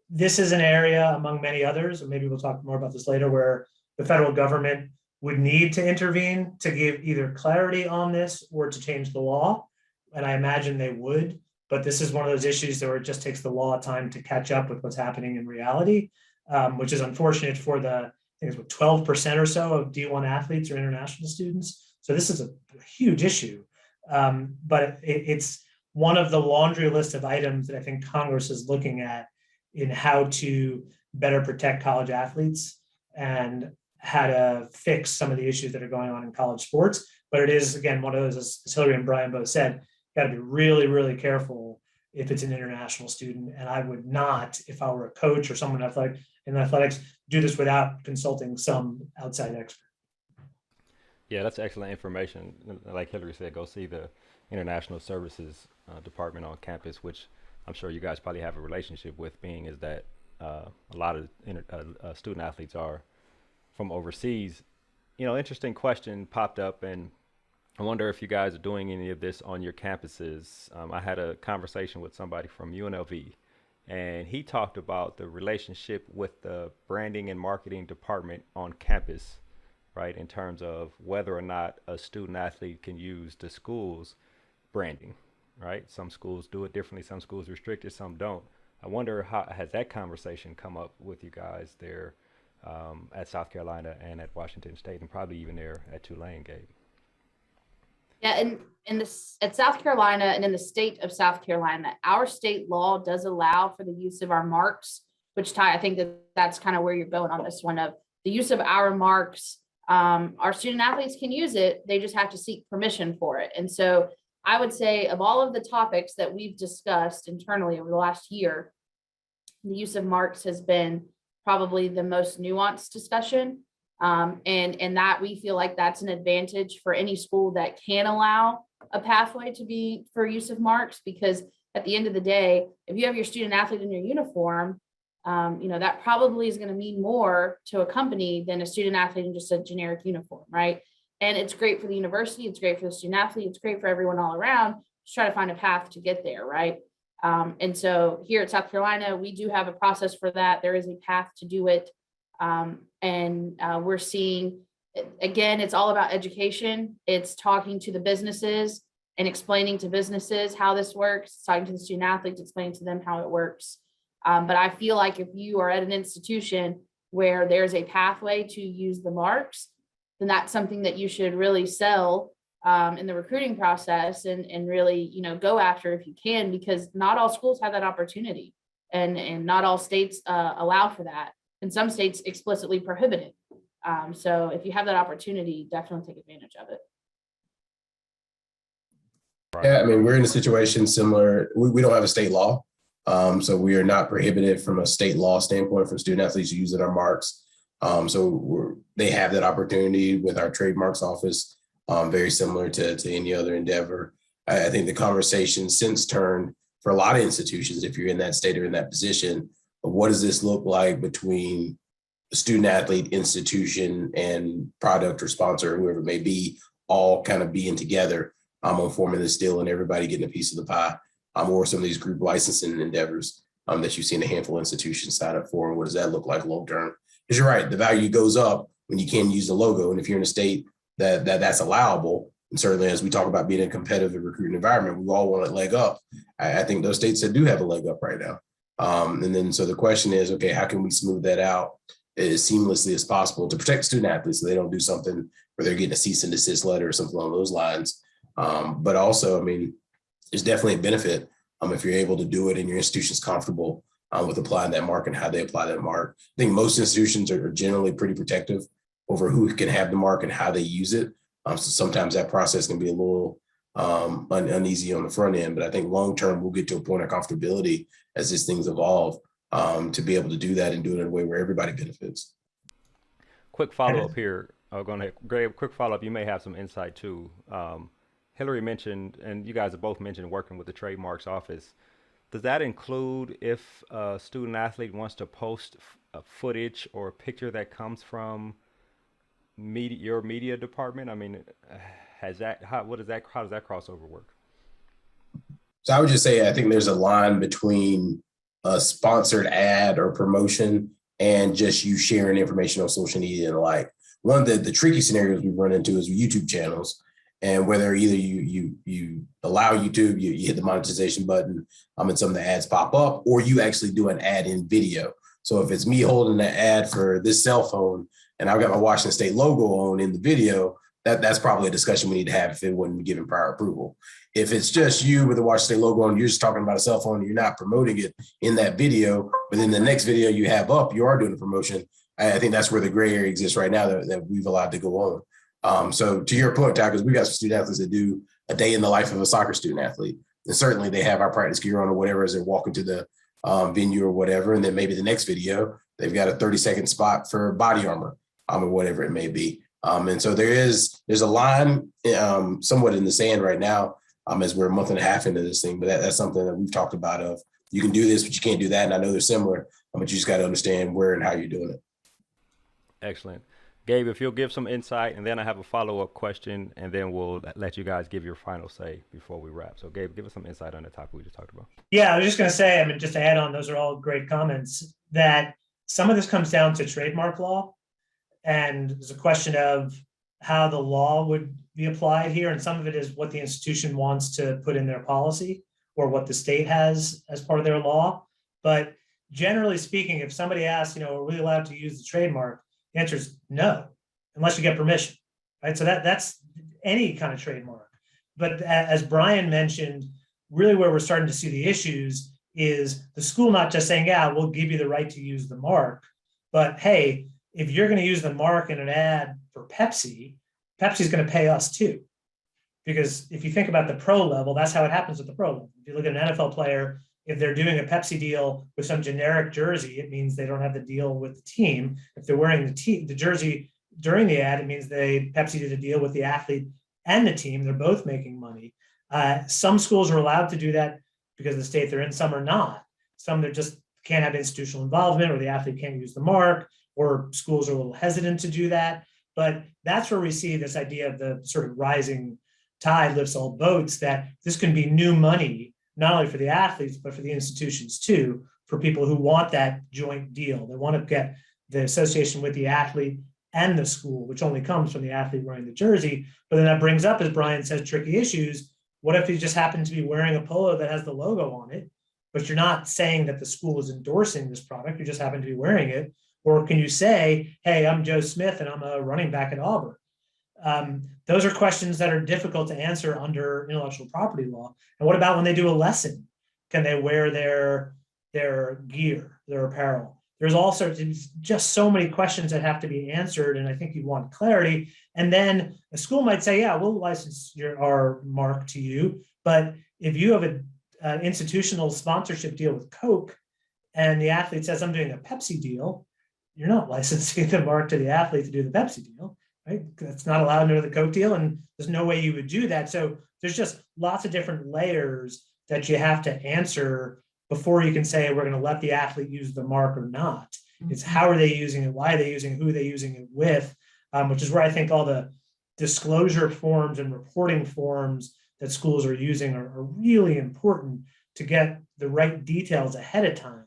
B: This is an area among many others, and maybe we'll talk more about this later, where the federal government would need to intervene to give either clarity on this or to change the law. And I imagine they would, but this is one of those issues where it just takes the law time to catch up with what's happening in reality, which is unfortunate for the, I think it's 12% or so of D1 athletes or international students. So this is a huge issue, but it's one of the laundry list of items that I think Congress is looking at in how to better protect college athletes and how to fix some of the issues that are going on in college sports. But it is, again, one of those, as Hilary and Bryan both said, got to be really, really careful if it's an international student. And I would not, if I were a coach or someone in athletics, do this without consulting some outside expert.
A: Yeah, that's excellent information. Like Hilary said, go see the International Services Department on campus, which I'm sure you guys probably have a relationship with, being is that a lot of student athletes are from overseas. You know, interesting question popped up, and I wonder if you guys are doing any of this on your campuses. I had a conversation with somebody from UNLV, and he talked about the relationship with the branding and marketing department on campus, right, in terms of whether or not a student athlete can use the school's branding, right? Some schools do it differently, some schools restrict it, some don't. I wonder, how has that conversation come up with you guys there at South Carolina and at Washington State, and probably even there at Tulane, Gabe?
C: Yeah, and at South Carolina and in the state of South Carolina, our state law does allow for the use of our marks, which, Ty, I think that's kind of where you're going on this one, of the use of our marks. Our student athletes can use it, they just have to seek permission for it. And so I would say, of all of the topics that we've discussed internally over the last year, the use of marks has been probably the most nuanced discussion. And that we feel like that's an advantage for any school that can allow a pathway to be for use of marks, because at the end of the day, if you have your student athlete in your uniform, you know, that probably is going to mean more to a company than a student athlete in just a generic uniform, right? And it's great for the university, it's great for the student athlete, it's great for everyone all around to try to find a path to get there, right? And so here at South Carolina, we do have a process for that. There is a path to do it. And we're seeing, again, it's all about education. It's talking to the businesses and explaining to businesses how this works, talking to the student athletes, explaining to them how it works. But I feel like if you are at an institution where there's a pathway to use the marks, then that's something that you should really sell in the recruiting process and really, you know, go after if you can, because not all schools have that opportunity and not all states allow for that. And some states explicitly prohibit it. So if you have that opportunity, definitely take advantage of it.
D: Yeah, I mean, we're in a situation similar. We don't have a state law. So we are not prohibited from a state law standpoint for student athletes using our marks. They have that opportunity with our trademarks office, very similar to any other endeavor. I think the conversation since turned for a lot of institutions, if you're in that state or in that position, of what does this look like between the student athlete, institution, and product or sponsor, whoever it may be, all kind of being together on forming this deal and everybody getting a piece of the pie. Or some of these group licensing endeavors that you've seen a handful of institutions sign up for. And what does that look like long term? Because you're right, the value goes up when you can use the logo. And if you're in a state that's allowable, and certainly as we talk about being in a competitive recruiting environment, we all want a leg up. I think those states that do have a leg up right now. And then so the question is, okay, how can we smooth that out as seamlessly as possible to protect student athletes so they don't do something where they're getting a cease and desist letter or something along those lines. But also, I mean, there's definitely a benefit if you're able to do it and your institution's comfortable with applying that mark and how they apply that mark. I think most institutions are generally pretty protective over who can have the mark and how they use it. So sometimes that process can be a little uneasy on the front end, but I think long-term we'll get to a point of comfortability as these things evolve to be able to do that and do it in a way where everybody benefits.
A: Quick follow-up here. Go ahead, Gabe, quick follow-up. You may have some insight too. Hilary mentioned, and you guys have both mentioned working with the Trademarks office. Does that include if a student athlete wants to post footage or a picture that comes from your media department? I mean, how does that crossover work?
D: So I would just say, I think there's a line between a sponsored ad or promotion and just you sharing information on social media and the like. One of the tricky scenarios we run into is YouTube channels. And whether either you allow YouTube, you hit the monetization button, and some of the ads pop up, or you actually do an ad in video. So if it's me holding an ad for this cell phone and I've got my Washington State logo on in the video, that's probably a discussion we need to have if it wasn't given prior approval. If it's just you with the Washington State logo and you're just talking about a cell phone and you're not promoting it in that video, but in the next video you have up, you are doing a promotion. I think that's where the gray area exists right now that we've allowed to go on. So to your point, Ty, because we got some student athletes that do a day in the life of a soccer student athlete. And certainly they have our practice gear on or whatever as they're walking to the venue or whatever. And then maybe the next video, they've got a 30-second spot for body armor or whatever it may be. And so there's a line somewhat in the sand right now as we're a month and a half into this thing. But that's something that we've talked about of you can do this, but you can't do that. And I know they're similar, but you just got to understand where and how you're doing it.
A: Excellent. Gabe, if you'll give some insight, and then I have a follow-up question, and then we'll let you guys give your final say before we wrap. So, Gabe, give us some insight on the topic we just talked about.
B: Yeah, I was just going to say, I mean, just to add on, those are all great comments, that some of this comes down to trademark law, and there's a question of how the law would be applied here, and some of it is what the institution wants to put in their policy or what the state has as part of their law. But generally speaking, if somebody asks, are we allowed to use the trademark? The answer is no, unless you get permission, right? So that's any kind of trademark. But as Bryan mentioned, really where we're starting to see the issues is the school not just saying, yeah, we'll give you the right to use the mark, but hey, if you're going to use the mark in an ad for Pepsi, Pepsi's going to pay us too. Because if you think about the pro level, that's how it happens with the pro level. If you look at an NFL player, if they're doing a Pepsi deal with some generic jersey, it means they don't have the deal with the team. If they're wearing the jersey during the ad, it means Pepsi did a deal with the athlete and the team. They're both making money. Some schools are allowed to do that because of the state they're in. Some are not. Some they just can't have institutional involvement, or the athlete can't use the mark, or schools are a little hesitant to do that. But that's where we see this idea of the sort of rising tide lifts all boats, that this can be new money not only for the athletes, but for the institutions too, for people who want that joint deal. They want to get the association with the athlete and the school, which only comes from the athlete wearing the jersey. But then that brings up, as Bryan says, tricky issues. What if you just happen to be wearing a polo that has the logo on it, but you're not saying that the school is endorsing this product, you just happen to be wearing it? Or can you say, hey, I'm Joe Smith and I'm a running back at Auburn? Those are questions that are difficult to answer under intellectual property law. And what about when they do a lesson? Can they wear their gear, their apparel? There's all sorts of just so many questions that have to be answered. And I think you want clarity. And then a school might say, yeah, we'll license our mark to you. But if you have an institutional sponsorship deal with Coke and the athlete says, I'm doing a Pepsi deal, you're not licensing the mark to the athlete to do the Pepsi deal, right? That's not allowed under the Coke deal. And there's no way you would do that. So there's just lots of different layers that you have to answer before you can say we're going to let the athlete use the mark or not. It's how are they using it, why are they using it, who are they using it with, which is where I think all the disclosure forms and reporting forms that schools are using are really important to get the right details ahead of time,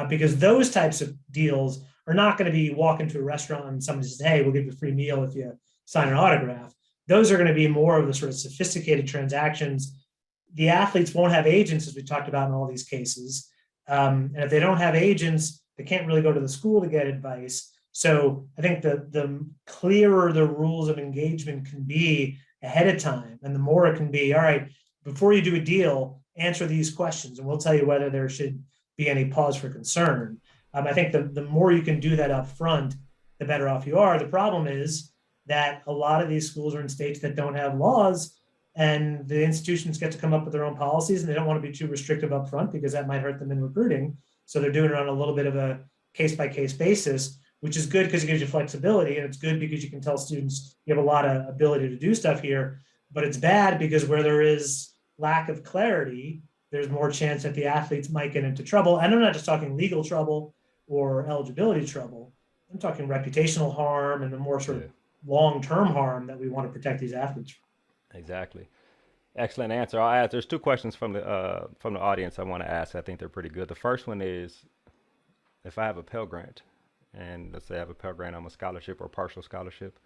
B: because those types of deals are not going to be walk into a restaurant and somebody says, hey, we'll give you a free meal if you sign an autograph. Those are going to be more of the sort of sophisticated transactions. The athletes won't have agents, as we talked about in all these cases. And if they don't have agents, they can't really go to the school to get advice. So I think the clearer the rules of engagement can be ahead of time, and the more it can be, all right, before you do a deal, answer these questions, and we'll tell you whether there should be any pause for concern. I think the more you can do that up front, the better off you are. The problem is that a lot of these schools are in states that don't have laws, and the institutions get to come up with their own policies, and they don't want to be too restrictive up front because that might hurt them in recruiting. So they're doing it on a little bit of a case-by-case basis, which is good because it gives you flexibility, and it's good because you can tell students you have a lot of ability to do stuff here. But it's bad because where there is lack of clarity, there's more chance that the athletes might get into trouble. And I'm not just talking legal trouble or eligibility trouble. I'm talking reputational harm and the more sort of long-term harm that we want to protect these athletes from.
A: Exactly. Excellent answer. I'll ask, there's two questions from the audience I want to ask. I think they're pretty good. The first one is, if I have a Pell Grant, and let's say I have a Pell Grant, I'm a scholarship or partial scholarship,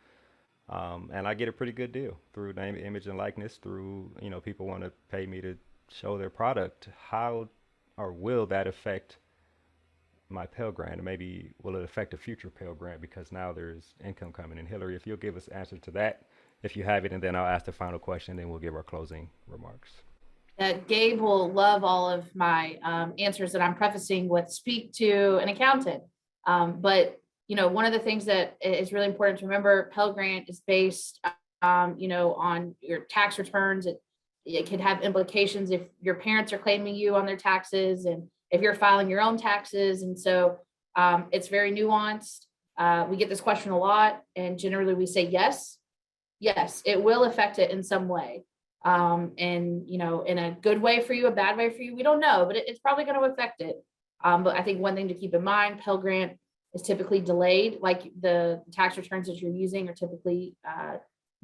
A: and I get a pretty good deal through name, image, and likeness, through, people want to pay me to show their product. How or will that affect my Pell Grant? And maybe will it affect a future Pell Grant because now there's income coming in? Hilary, if you'll give us answer to that, if you have it, and then I'll ask the final question, then we'll give our closing remarks.
C: Gabe will love all of my answers that I'm prefacing with speak to an accountant. But, one of the things that is really important to remember, Pell Grant is based, on your tax returns. It could have implications if your parents are claiming you on their taxes and if you're filing your own taxes. And so it's very nuanced. We get this question a lot, and generally we say, yes, it will affect it in some way. And, in a good way for you, a bad way for you, we don't know, but it's probably going to affect it. But I think one thing to keep in mind, Pell Grant is typically delayed, like the tax returns that you're using are typically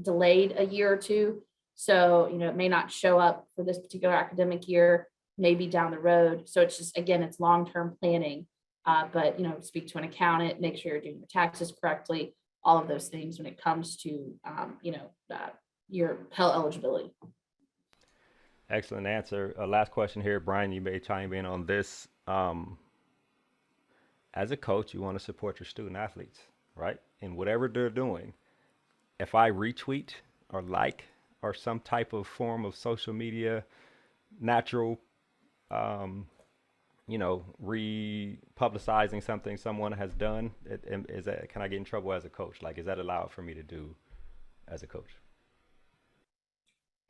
C: delayed a year or two. So, it may not show up for this particular academic year, maybe down the road. So it's just, again, it's long-term planning. But, speak to an accountant, make sure you're doing your taxes correctly, all of those things when it comes to, your Pell eligibility.
A: Excellent answer. Last question here, Bryan, you may chime in on this. As a coach, you want to support your student athletes, right? In whatever they're doing. If I retweet or like or some type of form of social media, natural, republicizing something someone has done, can I get in trouble as a coach? Like, is that allowed for me to do as a coach?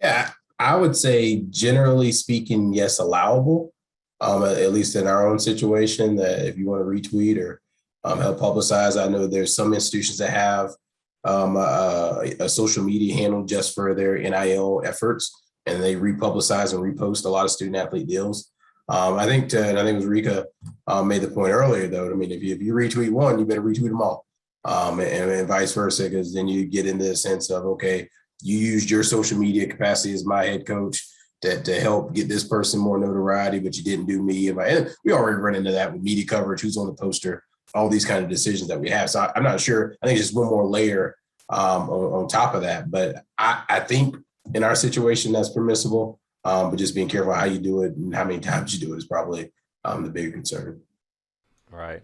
D: Yeah, I would say generally speaking, yes, allowable. At least in our own situation, that if you want to retweet or help publicize, I know there's some institutions that have a social media handle just for their NIL efforts, and they republicize and repost a lot of student athlete deals. I think it was Rika made the point earlier, though. I mean, if you retweet one, you better retweet them all, and vice versa, because then you get into the sense of, okay, you used your social media capacity as my head coach to help get this person more notoriety, but you didn't do me. And we already run into that with media coverage, who's on the poster, all these kind of decisions that we have. So I'm not sure. I think it's just one more layer on top of that. But I think in our situation that's permissible, but just being careful how you do it and how many times you do it is probably the bigger concern.
A: Right.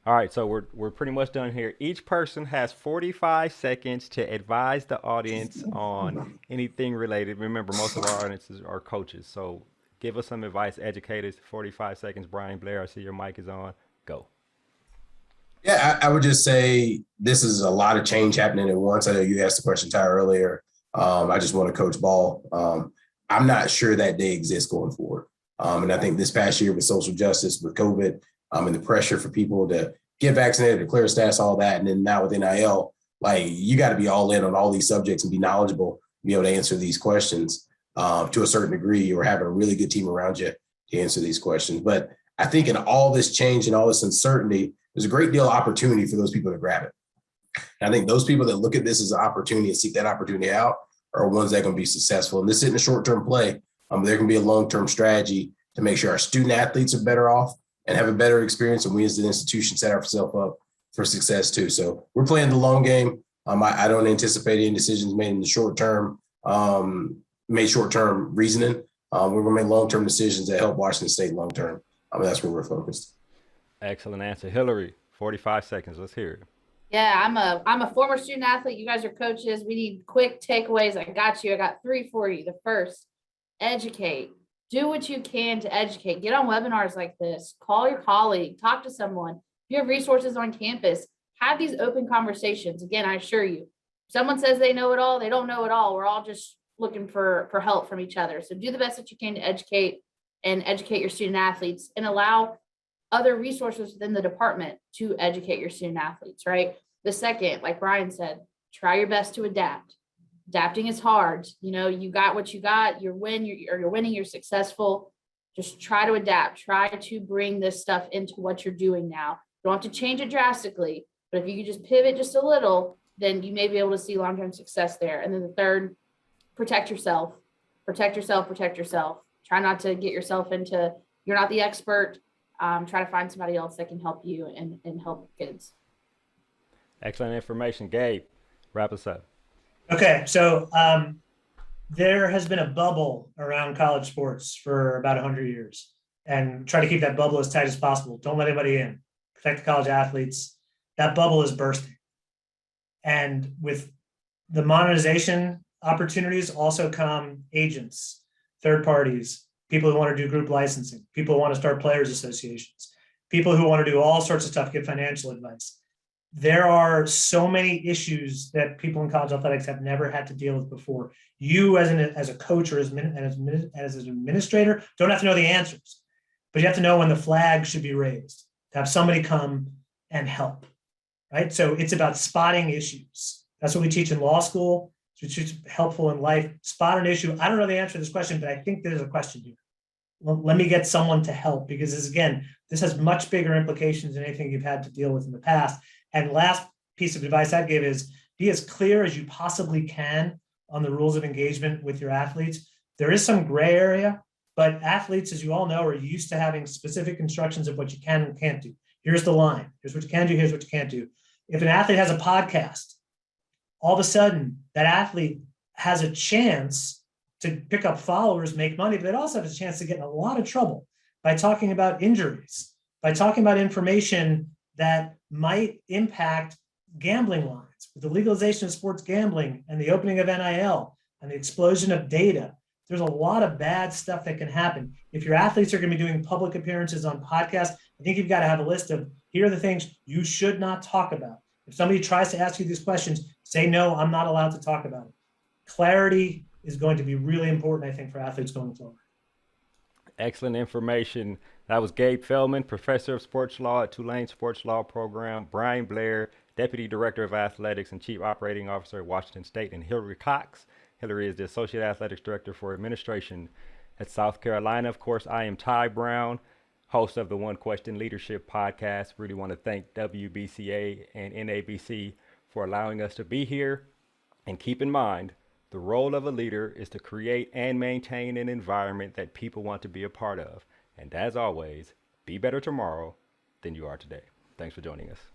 A: All right, so we're pretty much done here. Each person has 45 seconds to advise the audience on anything related. Remember, most of our audiences are coaches, so give us some advice, educators. 45 seconds. Bryan, Blair, I see your mic is on. Go.
D: Yeah, I would just say this is a lot of change happening at once. I know you asked the question, Ty, earlier. I just want to coach ball. I'm not sure that day exists going forward. And I think this past year with social justice, with COVID, and the pressure for people to get vaccinated, to clear stats, all that. And then now with NIL, like you got to be all in on all these subjects and be knowledgeable, be able to answer these questions to a certain degree, or having a really good team around you to answer these questions. But I think in all this change and all this uncertainty, there's a great deal of opportunity for those people to grab it. And I think those people that look at this as an opportunity and seek that opportunity out are ones that are going to be successful. And this isn't a short-term play. There can be a long-term strategy to make sure our student athletes are better off and have a better experience, and we as an institution set ourselves up for success too. So we're playing the long game. I don't anticipate any decisions made in the short term, reasoning. We're going to make long-term decisions that help Washington State long-term. That's where we're focused.
A: Excellent answer. Hilary, 45 seconds. Let's hear it.
C: Yeah, I'm a former student athlete. You guys are coaches. We need quick takeaways. I got you. I got 3 for you. The first, educate. Do what you can to educate. Get on webinars like this. Call your colleague. Talk to someone. If you have resources on campus, have these open conversations. Again, I assure you, if someone says they know it all, they don't know it all. We're all just looking for help from each other. So do the best that you can to educate your student athletes, and allow other resources within the department to educate your student athletes, right? The second, like Bryan said, try your best to adapt. Adapting is hard. You know, you got what you got, you're winning, you're successful. Just try to adapt. Try to bring this stuff into what you're doing now. You don't have to change it drastically, but if you could just pivot just a little, then you may be able to see long-term success there. And then the third, protect yourself. Protect yourself, protect yourself. Try not to get yourself into, you're not the expert. Try to find somebody else that can help you and help kids.
A: Excellent information. Gabe, wrap us up.
B: Okay, so there has been a bubble around college sports for about 100 years, and try to keep that bubble as tight as possible. Don't let anybody in. Protect the college athletes. That bubble is bursting. And with the monetization opportunities also come agents, third parties, people who want to do group licensing, people who want to start players associations, people who want to do all sorts of stuff, get financial advice. There are so many issues that people in college athletics have never had to deal with before. You as a coach or as an administrator don't have to know the answers, but you have to know when the flag should be raised, to have somebody come and help, right? So it's about spotting issues. That's what we teach in law school. It's helpful in life. Spot an issue. I don't know the answer to this question, but I think there's a question here. Well, let me get someone to help, because this has much bigger implications than anything you've had to deal with in the past. And last piece of advice I'd give is be as clear as you possibly can on the rules of engagement with your athletes. There is some gray area, but athletes, as you all know, are used to having specific instructions of what you can and can't do. Here's the line. Here's what you can do. Here's what you can't do. If an athlete has a podcast, all of a sudden that athlete has a chance to pick up followers, make money, but it also has a chance to get in a lot of trouble by talking about injuries, by talking about information that might impact gambling lines. With the legalization of sports gambling and the opening of NIL and the explosion of data, there's a lot of bad stuff that can happen. If your athletes are going to be doing public appearances on podcasts, I think you've got to have a list of, here are the things you should not talk about. If somebody tries to ask you these questions, say, no, I'm not allowed to talk about it. Clarity is going to be really important, I think, for athletes going forward.
A: Excellent information. That was Gabe Feldman, Professor of Sports Law at Tulane Sports Law Program, Bryan Blair, Deputy Director of Athletics and Chief Operating Officer at Washington State, and Hilary Cox. Hilary is the Associate Athletics Director for Administration at South Carolina. Of course, I am Ty Brown, host of the One Question Leadership Podcast. Really want to thank WBCA and NABC for allowing us to be here. And keep in mind, The role of a leader is to create and maintain an environment that people want to be a part of. And as always, be better tomorrow than you are today. Thanks for joining us.